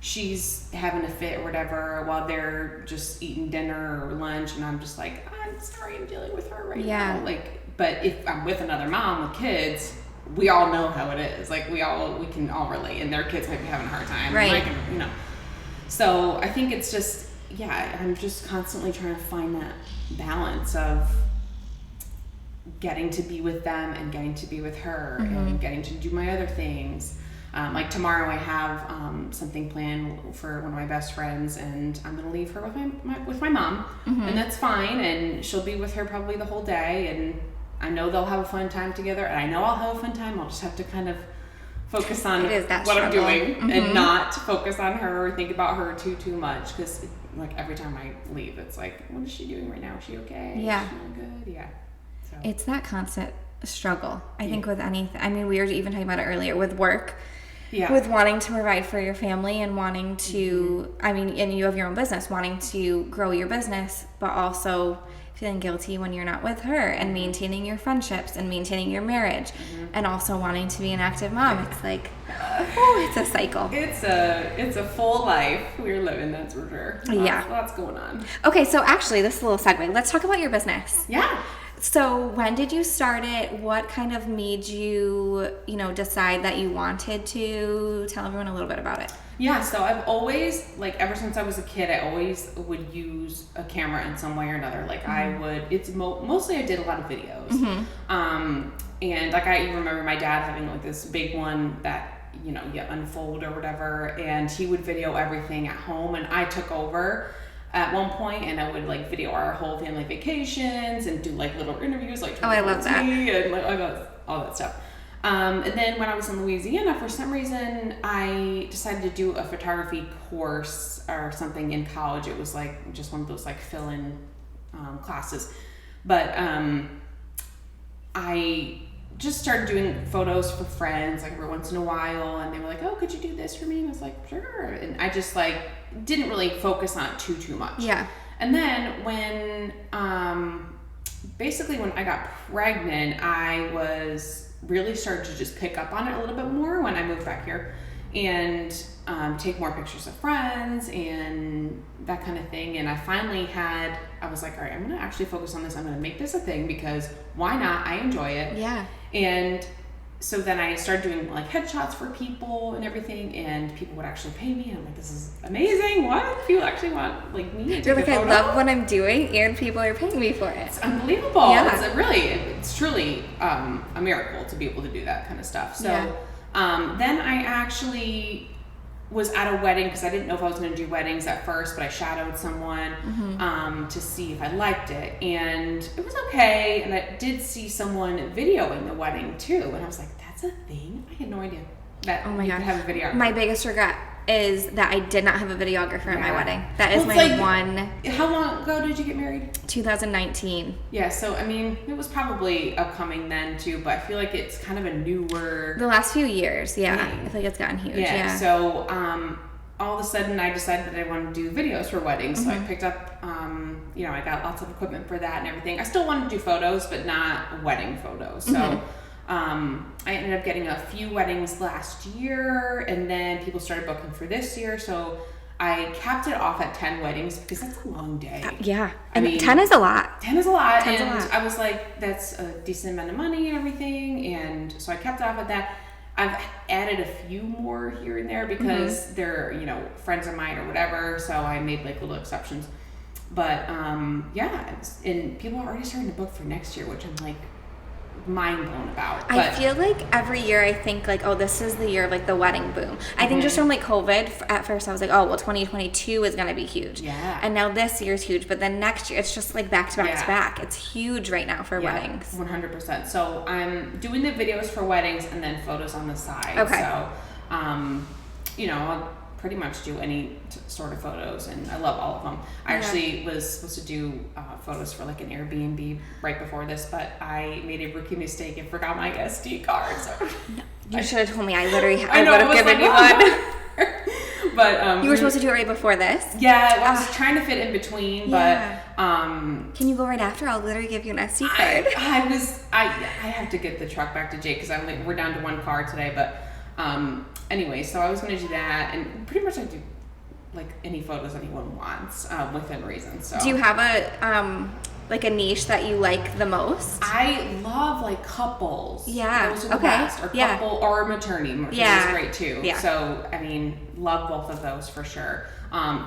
she's having a fit or whatever while they're just eating dinner or lunch, and I'm just like, I'm sorry, I'm dealing with her right now. Like, but if I'm with another mom with kids, we all know how it is. Like, we can all relate, and their kids might be having a hard time. Right. So I think it's just, I'm just constantly trying to find that balance of getting to be with them and getting to be with her and getting to do my other things. Like tomorrow I have something planned for one of my best friends, and I'm going to leave her with my mom, and that's fine, and she'll be with her probably the whole day, and I know they'll have a fun time together, and I know I'll have a fun time. I'll just have to kind of focus on what I'm doing and not focus on her or think about her too much, because like every time I leave, it's like, what is she doing right now? Is she okay? Yeah. Is she doing good? Yeah. So. It's that constant struggle, I think, with anything. I mean, we were even talking about it earlier with work. Yeah. With wanting to provide for your family and wanting to, and you have your own business, wanting to grow your business, but also feeling guilty when you're not with her, and maintaining your friendships and maintaining your marriage, and also wanting to be an active mom. It's like, it's a cycle. It's a full life we're living, that's for sure. Lots going on. Okay, so actually, this is a little segue. Let's talk about your business. Yeah. So when did you start it? What kind of made you, decide that you wanted to? Tell everyone a little bit about it. Yeah, so I've always, ever since I was a kid, I always would use a camera in some way or another. Like, I would, mostly I did a lot of videos. And, I even remember my dad having, this big one that, you unfold or whatever, and he would video everything at home, and I took over at one point, and I would video our whole family vacations and do little interviews, I love that, and all that stuff. And then when I was in Louisiana, for some reason, I decided to do a photography course or something in college. It was just one of those fill-in classes, but I just started doing photos for friends every once in a while, and they were like, oh, could you do this for me? And I was like, sure. And I just didn't really focus on it too much. Yeah. And then when basically when I got pregnant, I was really started to just pick up on it a little bit more when I moved back here, and take more pictures of friends and that kind of thing. And I was like, all right, I'm going to actually focus on this. I'm going to make this a thing, because why not? I enjoy it. Yeah. And so then I started doing like headshots for people and everything, and people would actually pay me. And I'm like, this is amazing. What? People actually want like me to take You're like, a I photo? love what I'm doing, and people are paying me for it. It's unbelievable. Yeah. It's truly a miracle to be able to do that kind of stuff. So Yeah. then I actually was at a wedding, because I didn't know if I was going to do weddings at first, but I shadowed someone to see if I liked it, and it was okay. And I did see someone videoing the wedding too, and I was like, that's a thing? I had no idea that Oh my you God. could have a videographer. My biggest regret is that I did not have a videographer at my wedding. That is Well, my it's like, one. How long ago did you get married? 2019. Yeah, so I mean, it was probably upcoming then too, but I feel like it's kind of a newer. The last few years, yeah. thing. I feel like it's gotten huge. Yeah. Yeah. So all of a sudden, I decided that I wanted to do videos for weddings. So I picked up, I got lots of equipment for that and everything. I still wanted to do photos, but not wedding photos. So I ended up getting a few weddings last year, and then people started booking for this year. So I capped it off at 10 weddings, because that's a long day. Yeah. I mean, 10 is a lot. 10 is a lot. 10's and a lot. I was like, that's a decent amount of money and everything. And so I kept it off at that. I've added a few more here and there because they're, friends of mine or whatever. So I made like little exceptions. But and people are already starting to book for next year, which I'm like mind blown about. But I feel like every year I think like, oh, this is the year of like the wedding boom. I think just from like COVID, at first I was like, oh, well, 2022 is going to be huge. Yeah. And now this year's huge, but then next year it's just like back to back to back. It's huge right now for weddings. 100%. So I'm doing the videos for weddings and then photos on the side. Okay. So, I'll pretty much do any sort of photos, and I love all of them. I actually was supposed to do photos for like an Airbnb right before this, but I made a rookie mistake and forgot my SD card. So You should have told me. I would have I given you one. But You were supposed to do it right before this? Yeah, I was trying to fit in between, Yeah. but Can you go right after? I'll literally give you an SD card. I have to get the truck back to Jake, because we're down to one car today. But anyway, so I was going to do that, and pretty much I do like any photos anyone wants within reason. So Do you have a niche that you like the most? I love like couples. Yeah. Those are the Okay. best. Or Yeah. couple or maternity. Maternity Yeah. is great too. Yeah. So I mean, love both of those for sure.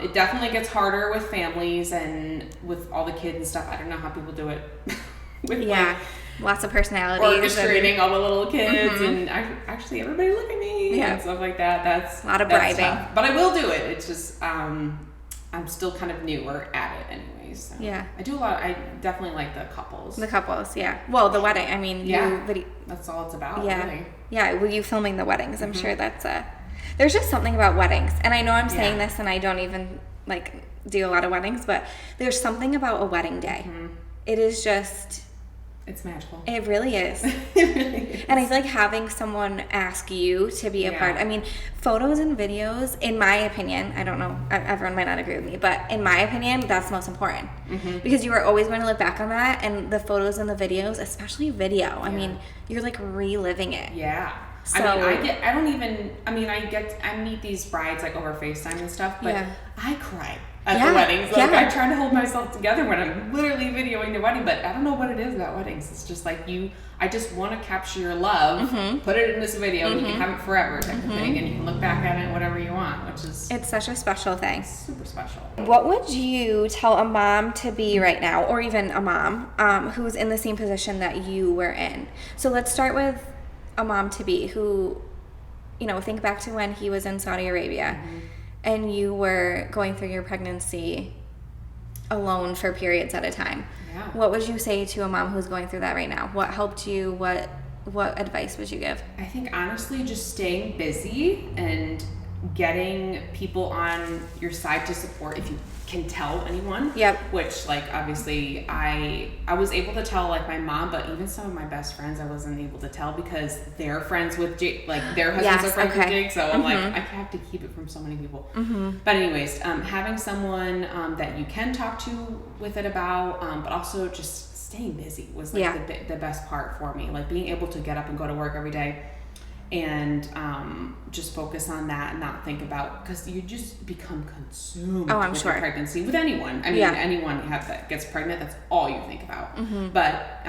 It definitely gets harder with families and with all the kids and stuff. I don't know how people do it. With Lots of personalities. orchestrating all the little kids and actually everybody look at me and stuff like that. That's a lot of that's bribing. tough. But I will do it. It's just I'm still kind of newer at it anyways. So Yeah. I do a lot. I definitely like the couples. The couples, yeah. Well, the wedding. I mean, That's all it's about. yeah, Really. yeah. Well, you filming the weddings. I'm sure that's There's just something about weddings, and I know I'm saying this, and I don't even like do a lot of weddings, but there's something about a wedding day. It is just. It's magical. It really is. And I feel like having someone ask you to be a part. I mean, photos and videos, in my opinion, I don't know, everyone might not agree with me, but in my opinion, that's the most important. Because you are always going to look back on that, and the photos and the videos, especially video, I mean, you're like reliving it. Yeah. So, I meet these brides like over FaceTime and stuff, but I cry at the weddings. Like I try to hold myself together when I'm literally videoing the wedding, but I don't know what it is about weddings. It's just like I just want to capture your love, put it in this video, and you can have it forever type of thing, and you can look back at it whatever you want, which is it's such a special thing. Super special. What would you tell a mom to be right now, or even a mom who's in the same position that you were in? So let's start with a mom to be who, think back to when he was in Saudi Arabia and you were going through your pregnancy alone for periods at a time. Yeah. What would you say to a mom who's going through that right now? What helped you? What advice would you give? I think honestly just staying busy and getting people on your side to support if you can tell anyone. Yep. Which like obviously I was able to tell like my mom, but even some of my best friends I wasn't able to tell because they're friends with Jake, like their husbands are friends with Jake. So I'm like I have to keep it from so many people. But anyways, having someone that you can talk to with it about, but also just staying busy was like the best part for me. Like being able to get up and go to work every day. and just focus on that and not think about, because you just become consumed with sure. your pregnancy, with anyone. I mean, anyone that gets pregnant, that's all you think about. But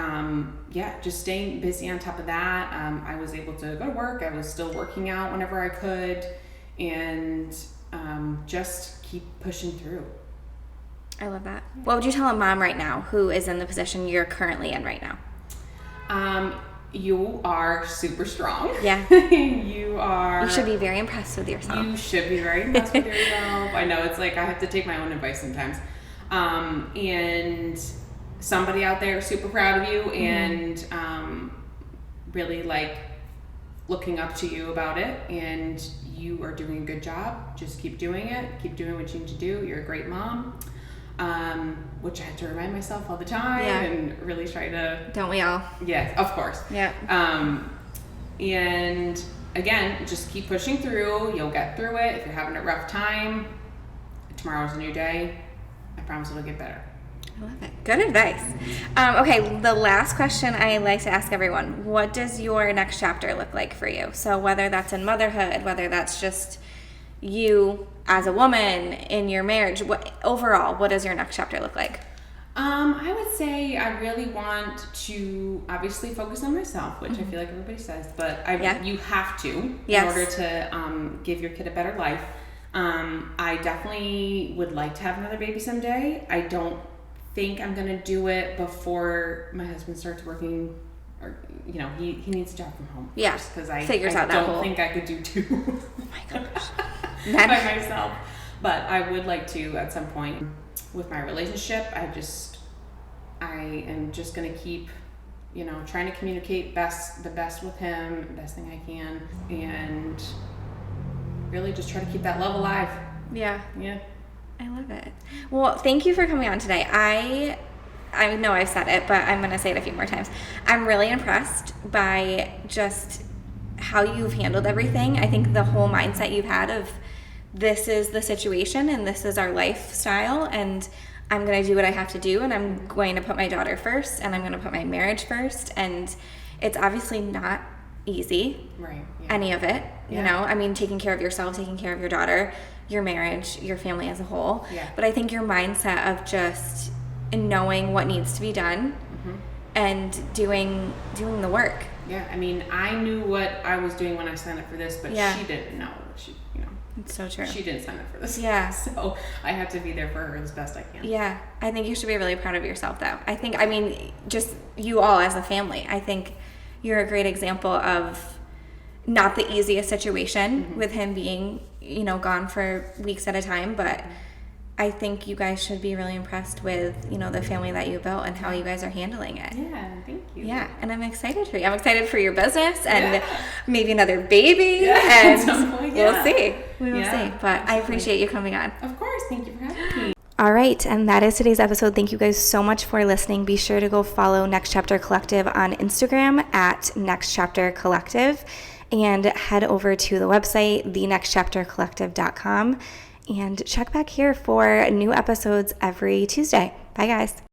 just staying busy on top of that. I was able to go to work. I was still working out whenever I could, and just keep pushing through. I love that. What would you tell a mom right now who is in the position you're currently in right now? You are super strong. Yeah. You should be very impressed with yourself. You should be very impressed with yourself. I know, it's like I have to take my own advice sometimes. And somebody out there is super proud of you, and really like looking up to you about it, and you are doing a good job. Just keep doing it. Keep doing what you need to do. You're a great mom. Which I have to remind myself all the time, and really try to. Don't we all? Yes, of course. Yeah. And again, just keep pushing through. You'll get through it. If you're having a rough time, tomorrow's a new day. I promise it'll get better. I love it. Good advice. Okay, the last question I like to ask everyone: what does your next chapter look like for you? So whether that's in motherhood, whether that's just you as a woman in your marriage, overall, what does your next chapter look like? I would say I really want to obviously focus on myself, which I feel like everybody says, but you have to in order to give your kid a better life. I definitely would like to have another baby someday. I don't think I'm going to do it before my husband starts working, or, he needs a job from home. Yeah, because I don't think I could do two. Oh my gosh. by myself. But I would like to at some point with my relationship. I am just going to keep, trying to communicate the best with him, the best thing I can, and really just try to keep that love alive. Yeah. Yeah. I love it. Well, thank you for coming on today. I know I've said it, but I'm going to say it a few more times. I'm really impressed by just how you've handled everything. I think the whole mindset you've had of this is the situation and this is our lifestyle, and I'm going to do what I have to do, and I'm going to put my daughter first, and I'm going to put my marriage first. And it's obviously not easy, right? Yeah. Any of it, I mean, taking care of yourself, taking care of your daughter, your marriage, your family as a whole. Yeah. But I think your mindset of just knowing what needs to be done and doing the work. Yeah, I mean, I knew what I was doing when I signed up for this, but she didn't know. It's so true. She didn't sign up for this. Yeah. So I have to be there for her as best I can. Yeah. I think you should be really proud of yourself, though. I mean, just you all as a family. I think you're a great example of not the easiest situation with him being, gone for weeks at a time, but I think you guys should be really impressed with, the family that you built and how you guys are handling it. Yeah, thank you. Yeah, and I'm excited for you. I'm excited for your business and maybe another baby. And at some point, we'll see. We will see. But absolutely. I appreciate you coming on. Of course. Thank you for having me. All right, and that is today's episode. Thank you guys so much for listening. Be sure to go follow Next Chapter Collective on Instagram at Next Chapter Collective, and head over to the website, thenextchaptercollective.com. And check back here for new episodes every Tuesday. Bye, guys.